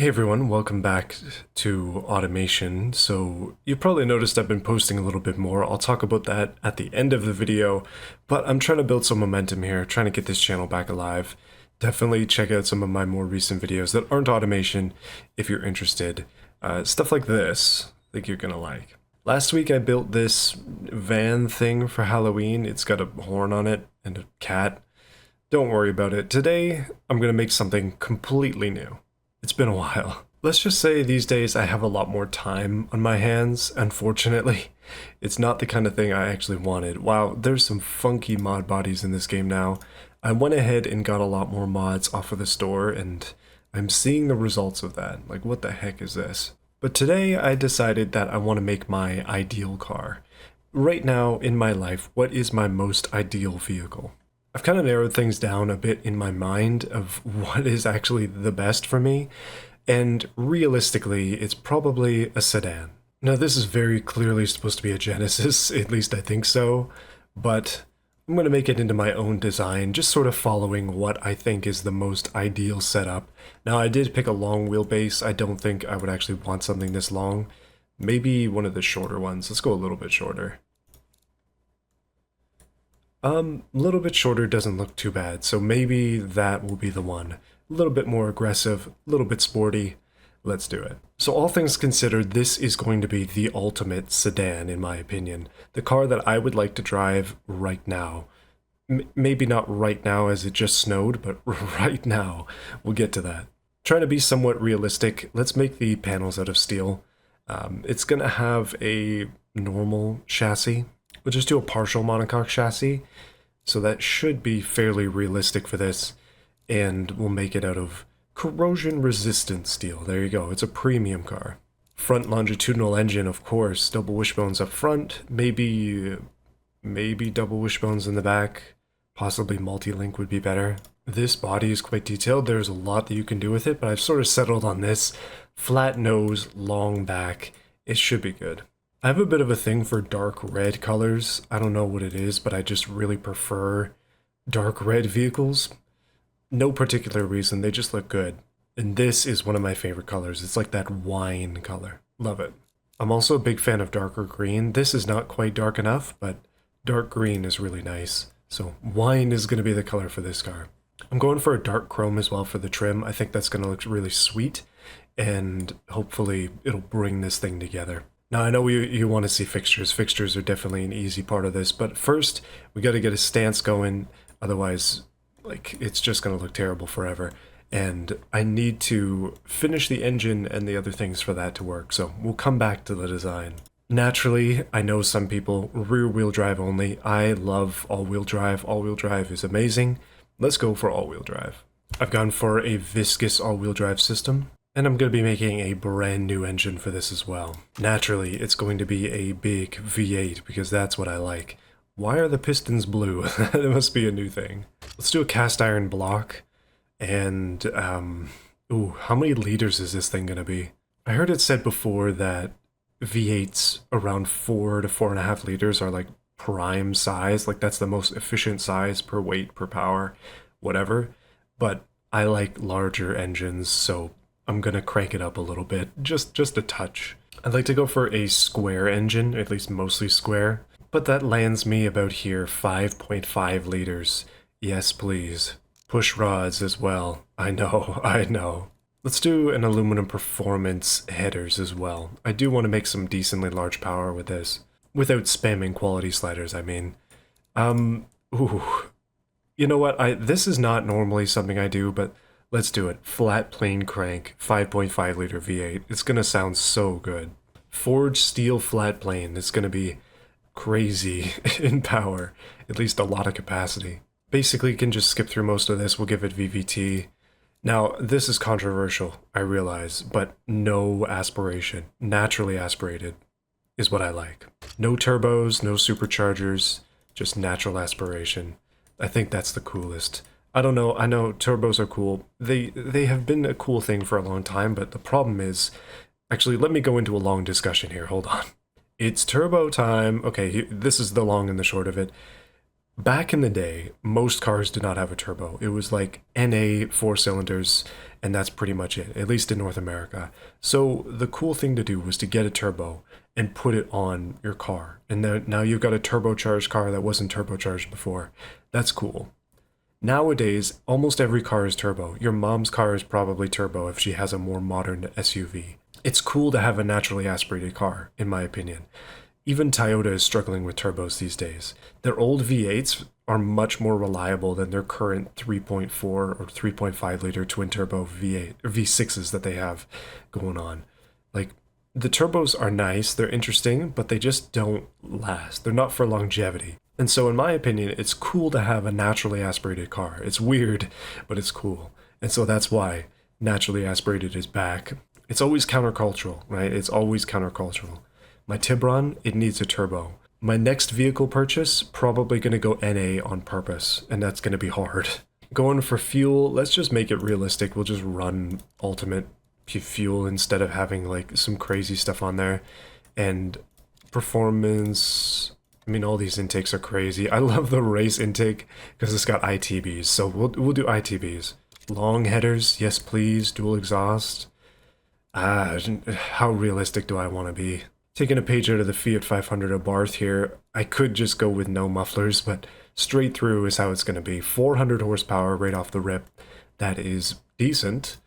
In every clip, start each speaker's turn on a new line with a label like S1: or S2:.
S1: Hey everyone, welcome back to automation. So you probably noticed I've been posting a little bit more. I'll talk about that at the end of the video, but I'm trying to build some momentum here, trying to get this channel back alive. Definitely check out some of my more recent videos that aren't automation if you're interested. Stuff like this, I think you're gonna like. Last week I built this van thing for Halloween. It's got a horn on it and a cat. Don't worry about it. Today I'm gonna make something completely new. It's been a while. Let's just say these days I have a lot more time on my hands, unfortunately. It's not the kind of thing I actually wanted. Wow, there's some funky mod bodies in this game now. I went ahead and got a lot more mods off of the store, and I'm seeing the results of that. Like, what the heck is this? But today I decided that I want to make my ideal car. Right now in my life, what is my most ideal vehicle? I've kind of narrowed things down a bit in my mind of what is actually the best for me, and realistically, it's probably a sedan. Now, this is very clearly supposed to be a Genesis, at least I think so, but I'm going to make it into my own design, just sort of following what I think is the most ideal setup. Now, I did pick a long wheelbase. I don't think I would actually want something this long. Maybe one of the shorter ones. Let's go a little bit shorter. A little bit shorter doesn't look too bad, so maybe that will be the one. A little bit more aggressive, a little bit sporty. Let's do it. So all things considered, this is going to be the ultimate sedan, in my opinion. The car that I would like to drive right now. Maybe not right now as it just snowed, but right now. We'll get to that. Trying to be somewhat realistic, let's make the panels out of steel. It's going to have a normal chassis. We'll just do a partial monocoque chassis, so that should be fairly realistic for this, and we'll make it out of corrosion-resistant steel. There you go, it's a premium car. Front longitudinal engine, of course, double wishbones up front, maybe double wishbones in the back, possibly multi-link would be better. This body is quite detailed, there's a lot that you can do with it, but I've sort of settled on this. Flat nose, long back, it should be good. I have a bit of a thing for dark red colors. I don't know what it is, but I just really prefer dark red vehicles. No particular reason, they just look good. And this is one of my favorite colors. It's like that wine color. Love it. I'm also a big fan of darker green. This is not quite dark enough, but dark green is really nice. So wine is going to be the color for this car. I'm going for a dark chrome as well for the trim. I think that's going to look really sweet, and hopefully it'll bring this thing together. Now, I know you want to see fixtures. Fixtures are definitely an easy part of this, but first, we got to get a stance going, otherwise, like, it's just going to look terrible forever. And I need to finish the engine and the other things for that to work, so we'll come back to the design. Naturally, I know some people rear-wheel drive only. I love all-wheel drive. All-wheel drive is amazing. Let's go for all-wheel drive. I've gone for a viscous all-wheel drive system. And I'm going to be making a brand new engine for this as well. Naturally, it's going to be a big V8 because that's what I like. Why are the pistons blue? That must be a new thing. Let's do a cast iron block. And, ooh, how many liters is this thing going to be? I heard it said before that V8s around 4 to 4.5 liters are like prime size. Like that's the most efficient size per weight, per power, whatever. But I like larger engines, so I'm gonna crank it up a little bit, just a touch. I'd like to go for a square engine, at least mostly square, but that lands me about here, 5.5 liters. Yes, please. Push rods as well. I know, I know. Let's do an aluminum performance headers as well. I do want to make some decently large power with this, without spamming quality sliders, I mean. Ooh. You know what, this is not normally something I do, but let's do it. Flat plane crank, 5.5 liter V8. It's gonna sound so good. Forged steel flat plane. It's gonna be crazy in power. At least a lot of capacity. Basically, you can just skip through most of this. We'll give it VVT. Now, this is controversial, I realize, but no aspiration. Naturally aspirated is what I like. No turbos, no superchargers, just natural aspiration. I think that's the coolest. I don't know, I know turbos are cool. They have been a cool thing for a long time, but the problem is... Actually, let me go into a long discussion here, hold on. It's turbo time. Okay, this is the long and the short of it. Back in the day, most cars did not have a turbo. It was like NA 4 cylinders, and that's pretty much it, at least in North America. So the cool thing to do was to get a turbo and put it on your car. And now you've got a turbocharged car that wasn't turbocharged before. That's cool. Nowadays, almost every car is turbo. Your mom's car is probably turbo if she has a more modern SUV. It's cool to have a naturally aspirated car, in my opinion. Even Toyota is struggling with turbos these days. Their old V8s are much more reliable than their current 3.4 or 3.5 liter twin turbo V8 or V6s that they have going on. Like, the turbos are nice, they're interesting, but they just don't last. They're not for longevity. And so, in my opinion, it's cool to have a naturally aspirated car. It's weird, but it's cool. And so that's why naturally aspirated is back. It's always countercultural, right? It's always countercultural. My Tibron, it needs a turbo. My next vehicle purchase, probably going to go NA on purpose, and that's going to be hard. Going for fuel, let's just make it realistic. We'll just run ultimate fuel instead of having like some crazy stuff on there. And performance, I mean, all these intakes are crazy. I love the race intake because it's got ITBs, so we'll do ITBs. Long headers, yes please, dual exhaust. How realistic do I want to be? Taking a page out of the Fiat 500 Abarth here, I could just go with no mufflers, but straight through is how it's going to be. 400 horsepower right off the rip. That is decent,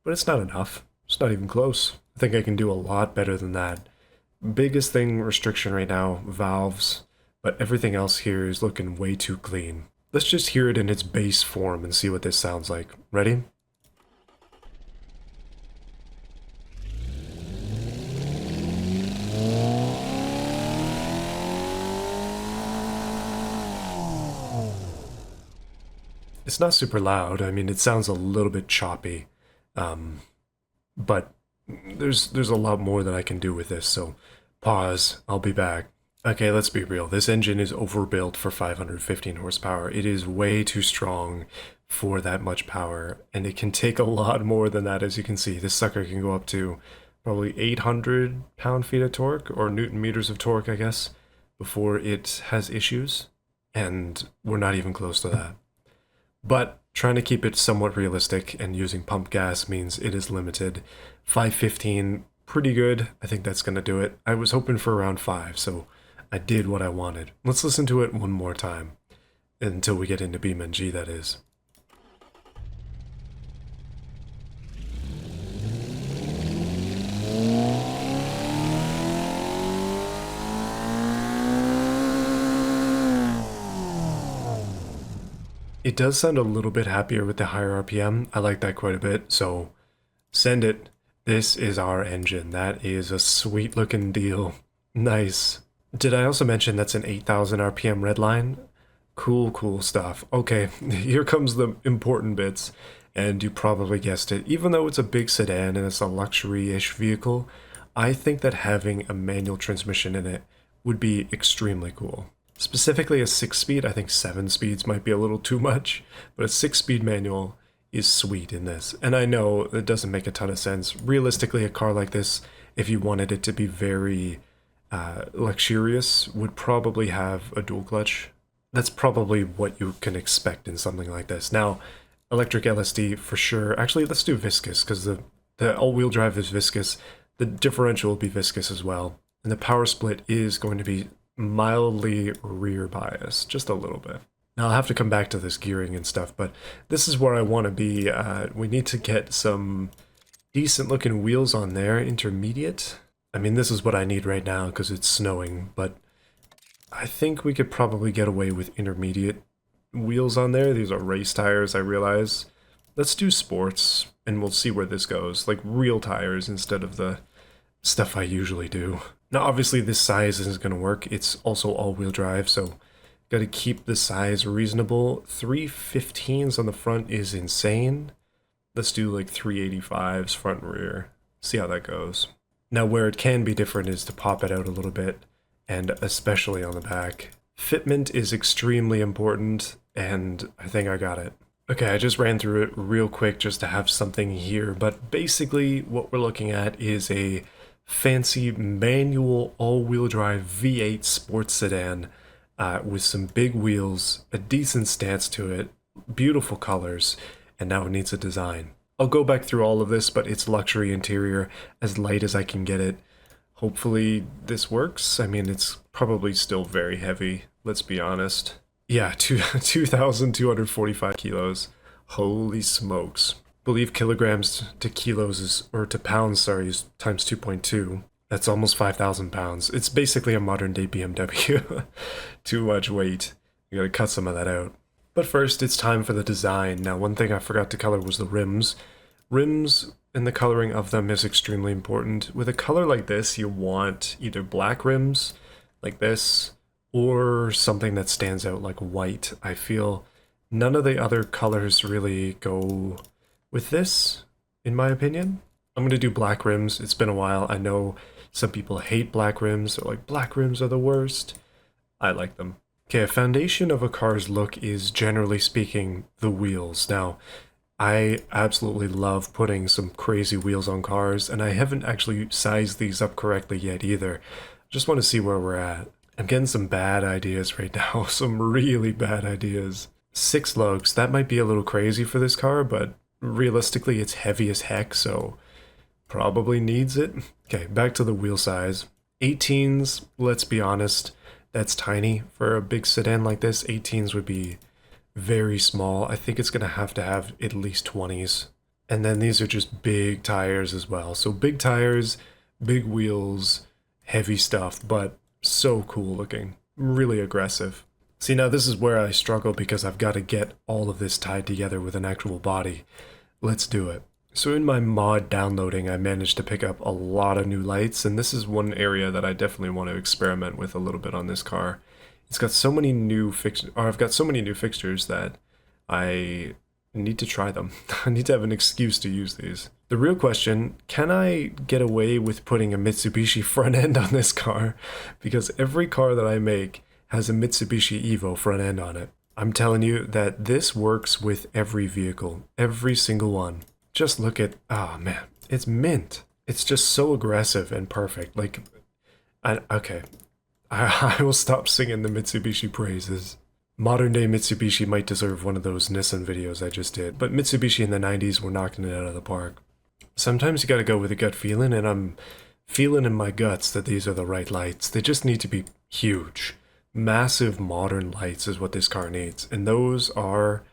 S1: but it's not enough. It's not even close. I think I can do a lot better than that. Biggest thing, restriction right now, valves, but everything else here is looking way too clean. Let's just hear it in its base form and see what this sounds like. Ready? It's not super loud. I mean, it sounds a little bit choppy, but there's a lot more that I can do with this, so pause. I'll be back. Okay, let's be real. This engine is overbuilt for 515 horsepower. It is way too strong for that much power, and it can take a lot more than that, as you can see. This sucker can go up to probably 800 pound-feet of torque, or newton meters of torque, I guess, before it has issues, and we're not even close to that. But trying to keep it somewhat realistic and using pump gas means it is limited. 515, pretty good. I think that's going to do it. I was hoping for around 5, so I did what I wanted. Let's listen to it one more time. Until we get into BeamNG, that is. It does sound a little bit happier with the higher RPM. I like that quite a bit, so send it. This is our engine. That is a sweet looking deal. Nice. Did I also mention that's an 8,000 RPM redline? Cool, cool stuff. Okay, here comes the important bits, and you probably guessed it. Even though it's a big sedan and it's a luxury-ish vehicle, I think that having a manual transmission in it would be extremely cool. Specifically a 6-speed, I think 7 speeds might be a little too much, but a 6-speed manual is sweet in this. And I know it doesn't make a ton of sense. Realistically, a car like this, if you wanted it to be very luxurious, would probably have a dual clutch. That's probably what you can expect in something like this. Now, electric LSD for sure. Actually, let's do viscous, because the all-wheel drive is viscous. The differential will be viscous as well. And the power split is going to be mildly rear bias, just a little bit. Now I'll have to come back to this gearing and stuff, but this is where I want to be. We need to get some decent looking wheels on there, intermediate. I mean, this is what I need right now because it's snowing, but I think we could probably get away with intermediate wheels on there. These are race tires, I realize. Let's do sports, and we'll see where this goes. Like real tires instead of the stuff I usually do. Now, obviously, this size isn't going to work. It's also all-wheel drive, so got to keep the size reasonable. 315s on the front is insane. Let's do like 385s front and rear. See how that goes. Now, where it can be different is to pop it out a little bit, and especially on the back. Fitment is extremely important, and I think I got it. Okay, I just ran through it real quick just to have something here, but basically what we're looking at is a fancy manual all-wheel drive V8 sports sedan with some big wheels, a decent stance to it, beautiful colors, and now it needs a design. I'll go back through all of this, but it's luxury interior, as light as I can get it. Hopefully this works. I mean, it's probably still very heavy, let's be honest. Yeah, 2,245 kilos. Holy smokes. I believe kilograms to kilos is, or to pounds, sorry, is times 2.2. That's almost 5,000 pounds. It's basically a modern day BMW. Too much weight. You gotta cut some of that out. But first, it's time for the design. Now, one thing I forgot to color was the rims. Rims and the coloring of them is extremely important. With a color like this, you want either black rims, like this, or something that stands out like white. I feel none of the other colors really go with this, in my opinion. I'm gonna do black rims. It's been a while. I know some people hate black rims. They're like, black rims are the worst. I like them. Okay, a foundation of a car's look is, generally speaking, the wheels. Now, I absolutely love putting some crazy wheels on cars, and I haven't actually sized these up correctly yet either. Just want to see where we're at. I'm getting some bad ideas right now, some really bad ideas. 6 lugs, that might be a little crazy for this car, but realistically it's heavy as heck, so probably needs it. Okay, back to the wheel size. 18s, let's be honest, that's tiny for a big sedan like this. 18s would be very small. I think it's gonna have to have at least 20s. And then these are just big tires as well. So big tires, big wheels, heavy stuff, but so cool looking. Really aggressive. See, now this is where I struggle because I've got to get all of this tied together with an actual body. Let's do it. So in my mod downloading, I managed to pick up a lot of new lights, and this is one area that I definitely want to experiment with a little bit on this car. It's got so many new fixtures, or I've got so many new fixtures that I need to try them. I need to have an excuse to use these. The real question, can I get away with putting a Mitsubishi front end on this car? Because every car that I make has a Mitsubishi Evo front end on it. I'm telling you that this works with every vehicle, every single one. Just look at, oh man, it's mint. It's just so aggressive and perfect. Like, okay, I will stop singing the Mitsubishi praises. Modern day Mitsubishi might deserve one of those Nissan videos I just did, but Mitsubishi in the 90s were knocking it out of the park. Sometimes you gotta go with a gut feeling, and I'm feeling in my guts that these are the right lights. They just need to be huge. Massive modern lights is what this car needs, and those are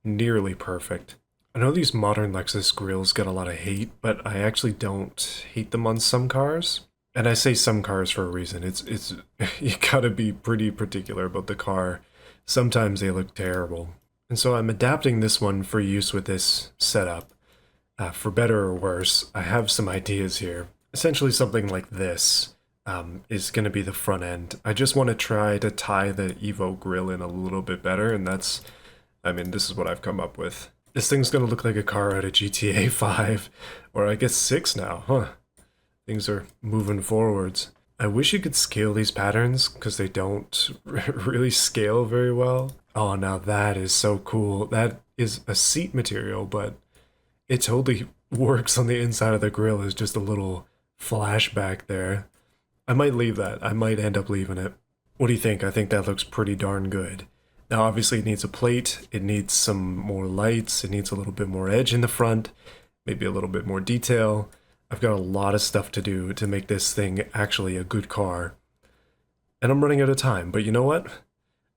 S1: nearly perfect. I know these modern Lexus grills get a lot of hate, but I actually don't hate them on some cars. And I say some cars for a reason. It's you gotta be pretty particular about the car. Sometimes they look terrible. And so I'm adapting this one for use with this setup. For better or worse, I have some ideas here. Essentially something like this is gonna be the front end. I just want to try to tie the Evo grill in a little bit better, and that's, I mean, this is what I've come up with. This thing's gonna look like a car out of GTA 5, or I guess 6 now, huh? Things are moving forwards. I wish you could scale these patterns, because they don't really scale very well. Oh, now that is so cool. That is a seat material, but it totally works on the inside of the grill as just a little flashback there. I might leave that. I might end up leaving it. What do you think? I think that looks pretty darn good. Now, obviously, it needs a plate, it needs some more lights, it needs a little bit more edge in the front, maybe a little bit more detail. I've got a lot of stuff to do to make this thing actually a good car. And I'm running out of time, but you know what?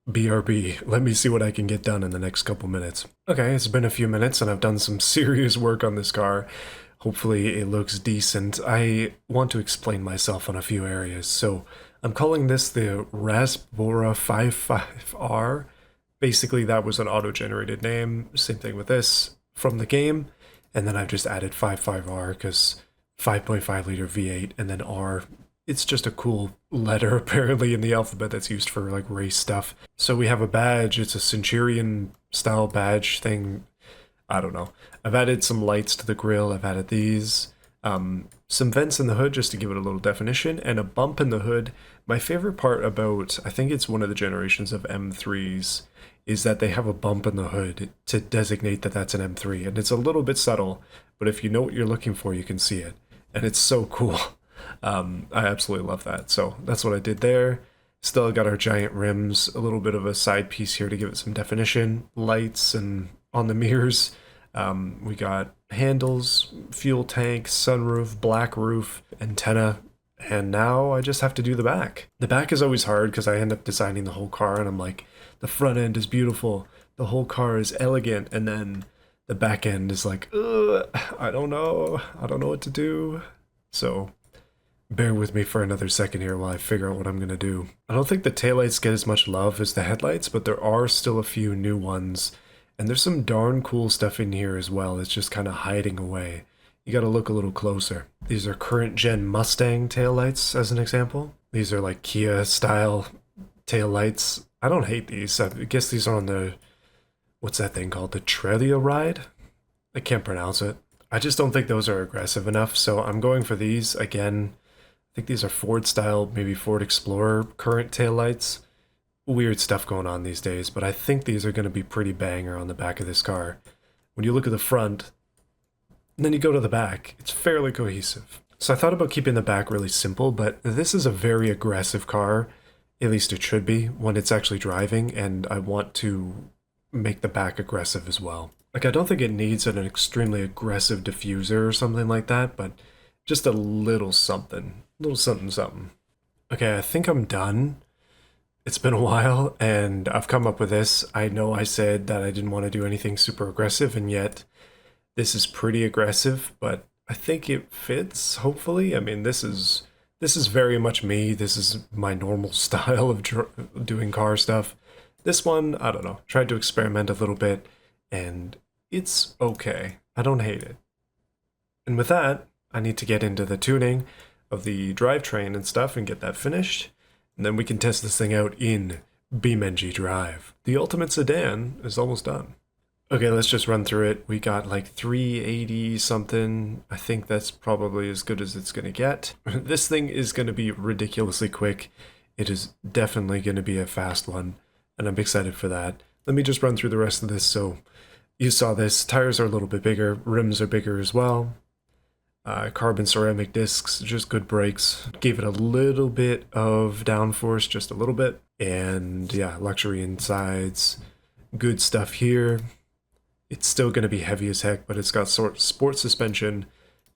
S1: BRB, let me see what I can get done in the next couple minutes. Okay, it's been a few minutes and I've done some serious work on this car. Hopefully it looks decent. I want to explain myself on a few areas. So I'm calling this the Raspbora 55R. Basically, that was an auto-generated name. Same thing with this from the game. And then I've just added 55R because 5.5 liter V8 and then R. It's just a cool letter apparently in the alphabet that's used for like race stuff. So we have a badge. It's a Centurion style badge thing. I don't know. I've added some lights to the grill. I've added these. Some vents in the hood just to give it a little definition, and a bump in the hood. My favorite part about, I think it's one of the generations of M3s, is that they have a bump in the hood to designate that that's an M3, and it's a little bit subtle, but if you know what you're looking for, you can see it, and it's so cool. I absolutely love that. So that's what I did there. Still got our giant rims, a little bit of a side piece here to give it some definition, lights and on the mirrors. We got handles, fuel tank, sunroof, black roof, antenna, and now I just have to do the back. The back is always hard because I end up designing the whole car and I'm like, the front end is beautiful, the whole car is elegant, and then the back end is like, ugh, I don't know what to do. So bear with me for another second here while I figure out what I'm gonna do. I don't think the taillights get as much love as the headlights, but there are still a few new ones. And there's some darn cool stuff in here as well. It's just kind of hiding away. You gotta look a little closer. These are current gen Mustang taillights as an example. These are like Kia style taillights. I don't hate these. I guess these are on the, what's that thing called? The Trelia ride? I can't pronounce it. I just don't think those are aggressive enough, so I'm going for these. Again, I think these are Ford style, maybe Ford Explorer current taillights. Weird stuff going on these days, but I think these are going to be pretty banger on the back of this car. When you look at the front, and then you go to the back, it's fairly cohesive. So I thought about keeping the back really simple, but this is a very aggressive car, at least it should be, when it's actually driving, and I want to make the back aggressive as well. Like, I don't think it needs an extremely aggressive diffuser or something like that, but just a little something. Something. Okay, I think I'm done. It's been a while, and I've come up with this. I know I said that I didn't want to do anything super aggressive, and yet this is pretty aggressive, but I think it fits, hopefully. I mean, this is very much me. This is my normal style of doing car stuff. This one, I don't know, tried to experiment a little bit, and it's okay. I don't hate it. And with that, I need to get into the tuning of the drivetrain and stuff and get that finished. And then we can test this thing out in BeamNG.drive. The Ultimate Sedan is almost done. Okay, let's just run through it. We got like 380 something. I think that's probably as good as it's gonna get. This thing is gonna be ridiculously quick. It is definitely gonna be a fast one, and I'm excited for that. Let me just run through the rest of this. So you saw this, tires are a little bit bigger, rims are bigger as well. Carbon ceramic discs, just good brakes. Gave it a little bit of downforce, just a little bit. And yeah, luxury insides, good stuff here. It's still going to be heavy as heck, but it's got sport suspension.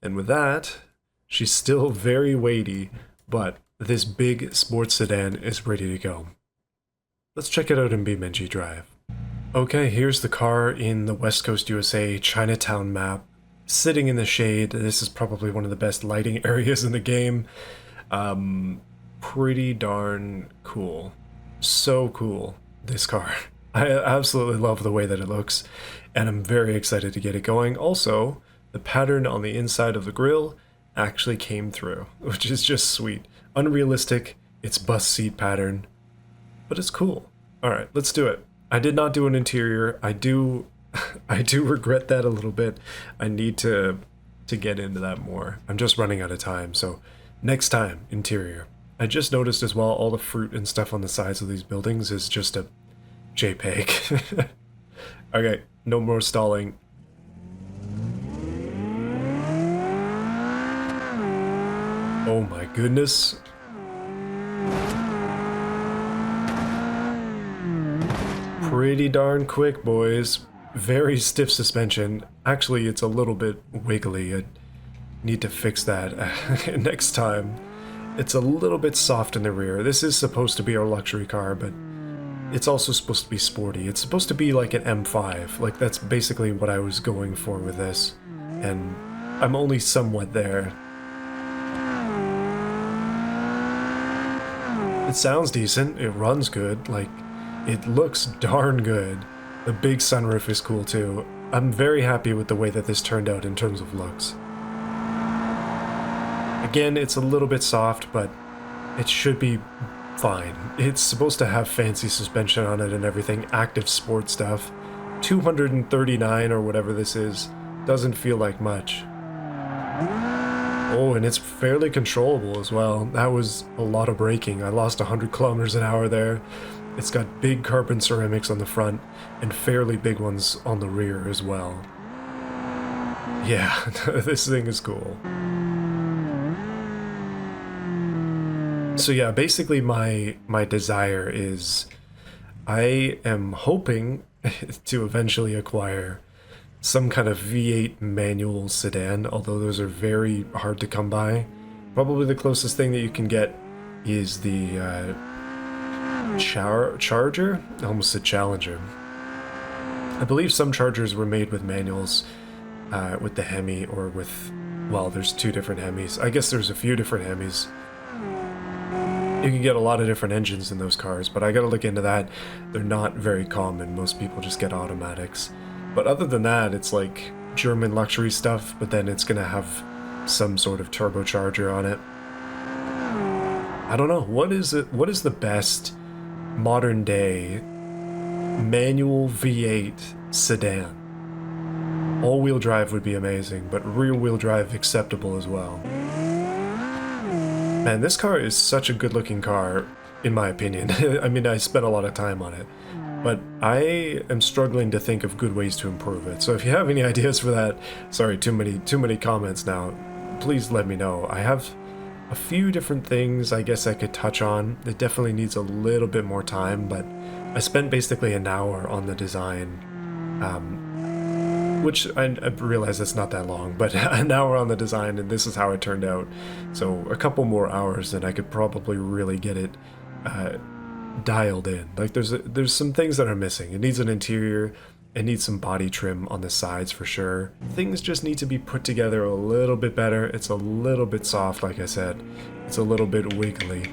S1: And with that, she's still very weighty, but this big sports sedan is ready to go. Let's check it out in BeamNG.drive. Okay, here's the car in the West Coast USA Chinatown map. Sitting in the shade. This is probably one of the best lighting areas in the game. Pretty darn cool. So cool, this car. I absolutely love the way that it looks, and I'm very excited to get it going. Also, the pattern on the inside of the grille actually came through, which is just sweet. Unrealistic, it's bus seat pattern, but it's cool. Alright, let's do it. I did not do an interior. I do regret that a little bit. I need to get into that more. I'm just running out of time, so next time, interior. I just noticed as well, all the fruit and stuff on the sides of these buildings is just a JPEG. Okay, no more stalling. Oh my goodness. Pretty darn quick, boys. Very stiff suspension. Actually, it's a little bit wiggly. I need to fix that next time. It's a little bit soft in the rear. This is supposed to be our luxury car, but it's also supposed to be sporty. It's supposed to be like an M5. Like, that's basically what I was going for with this. And I'm only somewhat there. It sounds decent. It runs good. Like, it looks darn good. The big sunroof is cool too. I'm very happy with the way that this turned out in terms of looks. Again, it's a little bit soft, but it should be fine. It's supposed to have fancy suspension on it and everything, active sport stuff. 239 or whatever this is, doesn't feel like much. Oh, and it's fairly controllable as well. That was a lot of braking. I lost 100 kilometers an hour there. It's got big carbon ceramics on the front and fairly big ones on the rear as well. Yeah, this thing is cool. So yeah, basically my desire is I am hoping to eventually acquire some kind of V8 manual sedan, although those are very hard to come by. Probably the closest thing that you can get is the Charger? I almost said Challenger. I believe some Chargers were made with manuals, with the Hemi or with, well, there's two different Hemis. I guess there's a few different Hemis. You can get a lot of different engines in those cars, but I gotta look into that. They're not very common. Most people just get automatics. But other than that, it's like German luxury stuff, but then it's gonna have some sort of turbocharger on it. I don't know. What is it? What is the best modern day manual V8 sedan? All-wheel drive would be amazing, but rear-wheel drive acceptable as well. Man, this car is such a good-looking car, in my opinion. I mean, I spent a lot of time on it, but I am struggling to think of good ways to improve it. So if you have any ideas for that, sorry, too many comments now, please let me know. I have a few different things I guess I could touch on. It definitely needs a little bit more time, but I spent basically an hour on the design, which I realize that's not that long, but an hour on the design, and this is how it turned out. So a couple more hours, and I could probably really get it dialed in. Like there's some things that are missing. It needs an interior. It needs some body trim on the sides for sure. Things just need to be put together a little bit better. It's a little bit soft, like I said. It's a little bit wiggly.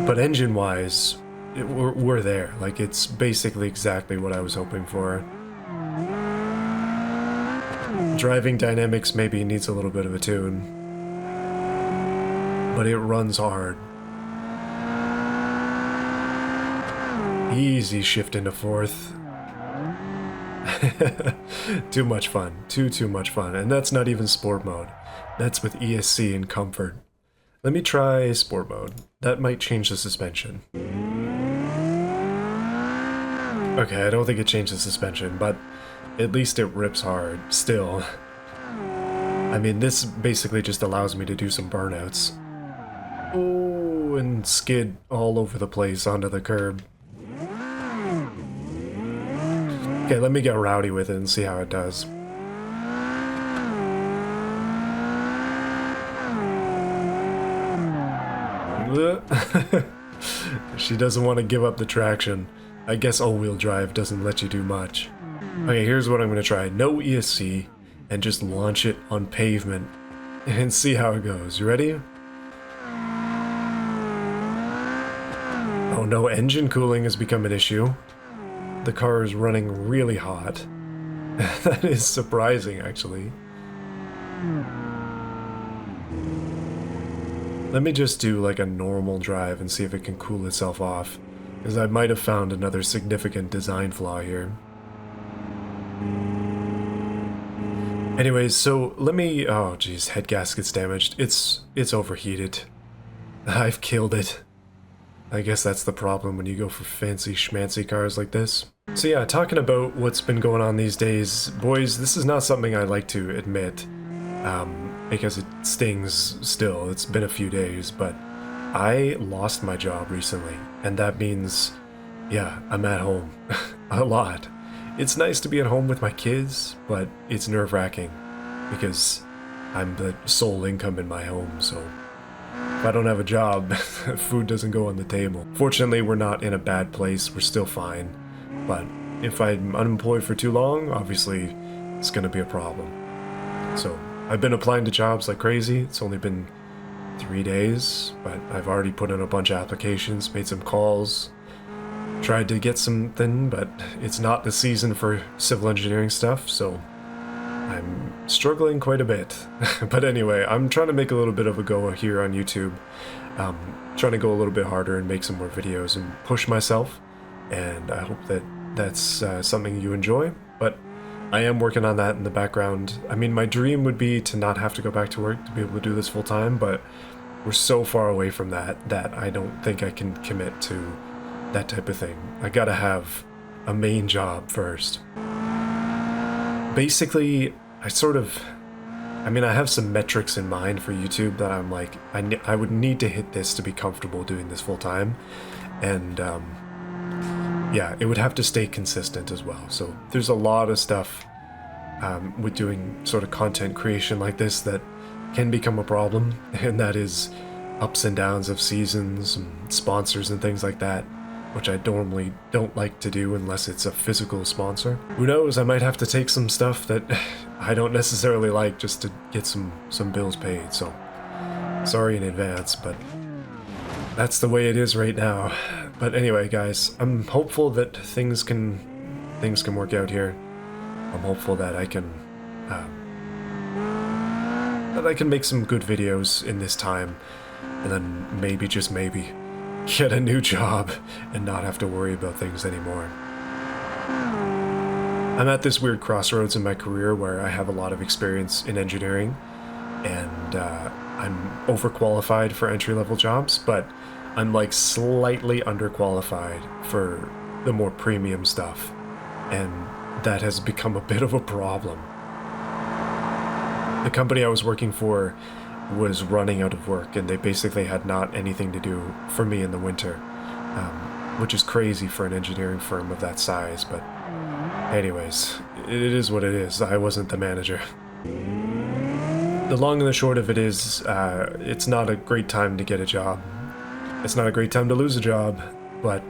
S1: But engine-wise, we're there. Like, it's basically exactly what I was hoping for. Driving dynamics maybe needs a little bit of a tune, but it runs hard. Easy shift into fourth. Too much fun. Too much fun. And that's not even sport mode. That's with ESC and comfort. Let me try sport mode. That might change the suspension. Okay, I don't think it changed the suspension, but at least it rips hard, still. I mean, this basically just allows me to do some burnouts. Oh, and skid all over the place onto the curb. Okay, let me get rowdy with it and see how it does. She doesn't want to give up the traction. I guess all-wheel drive doesn't let you do much. Okay, here's what I'm going to try. No ESC, and just launch it on pavement, and see how it goes. You ready? Oh no, engine cooling has become an issue. The car is running really hot. That is surprising, actually. Let me just do like a normal drive and see if it can cool itself off, because I might have found another significant design flaw here. Anyways, so let me... Oh geez, head gasket's damaged. It's overheated. I've killed it. I guess that's the problem when you go for fancy schmancy cars like this. So yeah, talking about what's been going on these days, boys, this is not something I like to admit, because it stings still. It's been a few days, but I lost my job recently, and that means, yeah, I'm at home a lot. It's nice to be at home with my kids, but it's nerve-wracking because I'm the sole income in my home, so if I don't have a job, food doesn't go on the table. Fortunately, we're not in a bad place, we're still fine, but if I'm unemployed for too long, obviously it's gonna be a problem. So I've been applying to jobs like crazy. It's only been 3 days, but I've already put in a bunch of applications, made some calls, tried to get something, but it's not the season for civil engineering stuff, so I'm struggling quite a bit. But anyway, I'm trying to make a little bit of a go here on YouTube. Trying to go a little bit harder and make some more videos and push myself, and I hope that that's something you enjoy, but I am working on that in the background. I mean, my dream would be to not have to go back to work, to be able to do this full time, but we're so far away from that I don't think I can commit to that type of thing. I gotta have a main job first. Basically, I I mean, I have some metrics in mind for YouTube that I'm like, I would need to hit this to be comfortable doing this full time. And yeah, it would have to stay consistent as well. So there's a lot of stuff with doing sort of content creation like this that can become a problem, and that is ups and downs of seasons and sponsors and things like that, which I normally don't like to do unless it's a physical sponsor. Who knows, I might have to take some stuff that I don't necessarily like just to get some bills paid, so sorry in advance, but that's the way it is right now. But anyway, guys, I'm hopeful that things can work out here. I'm hopeful that I can make some good videos in this time, and then maybe, just maybe, get a new job and not have to worry about things anymore. I'm at this weird crossroads in my career where I have a lot of experience in engineering, and I'm overqualified for entry-level jobs, but I'm like slightly underqualified for the more premium stuff, and that has become a bit of a problem. The company I was working for was running out of work, and they basically had not anything to do for me in the winter, which is crazy for an engineering firm of that size, but anyways, it is what it is. I wasn't the manager. The long and the short of it is, it's not a great time to get a job. It's not a great time to lose a job, but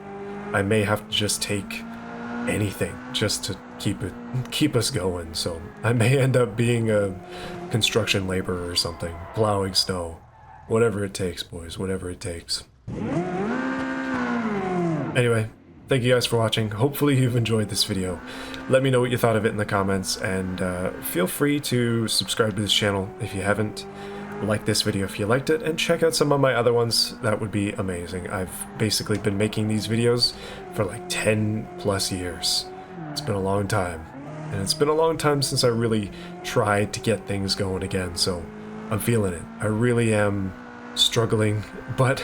S1: I may have to just take anything just to keep us going. So I may end up being a construction laborer or something, plowing snow, whatever it takes, boys, whatever it takes. Anyway, thank you guys for watching. Hopefully you've enjoyed this video. Let me know what you thought of it in the comments, and feel free to subscribe to this channel if you haven't. Like this video if you liked it, and check out some of my other ones. That would be amazing. I've basically been making these videos for like 10 plus years. It's been a long time, and it's been a long time since I really tried to get things going again, so I'm feeling it. I really am struggling, but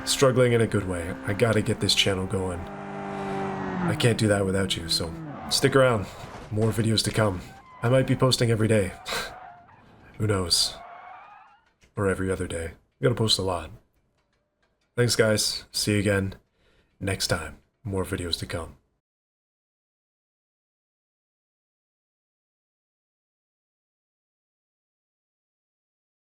S1: struggling in a good way. I gotta get this channel going. I can't do that without you, so stick around. More videos to come. I might be posting every day. Who knows? Or every other day. I'm gonna post a lot. Thanks, guys. See you again next time. More videos to come.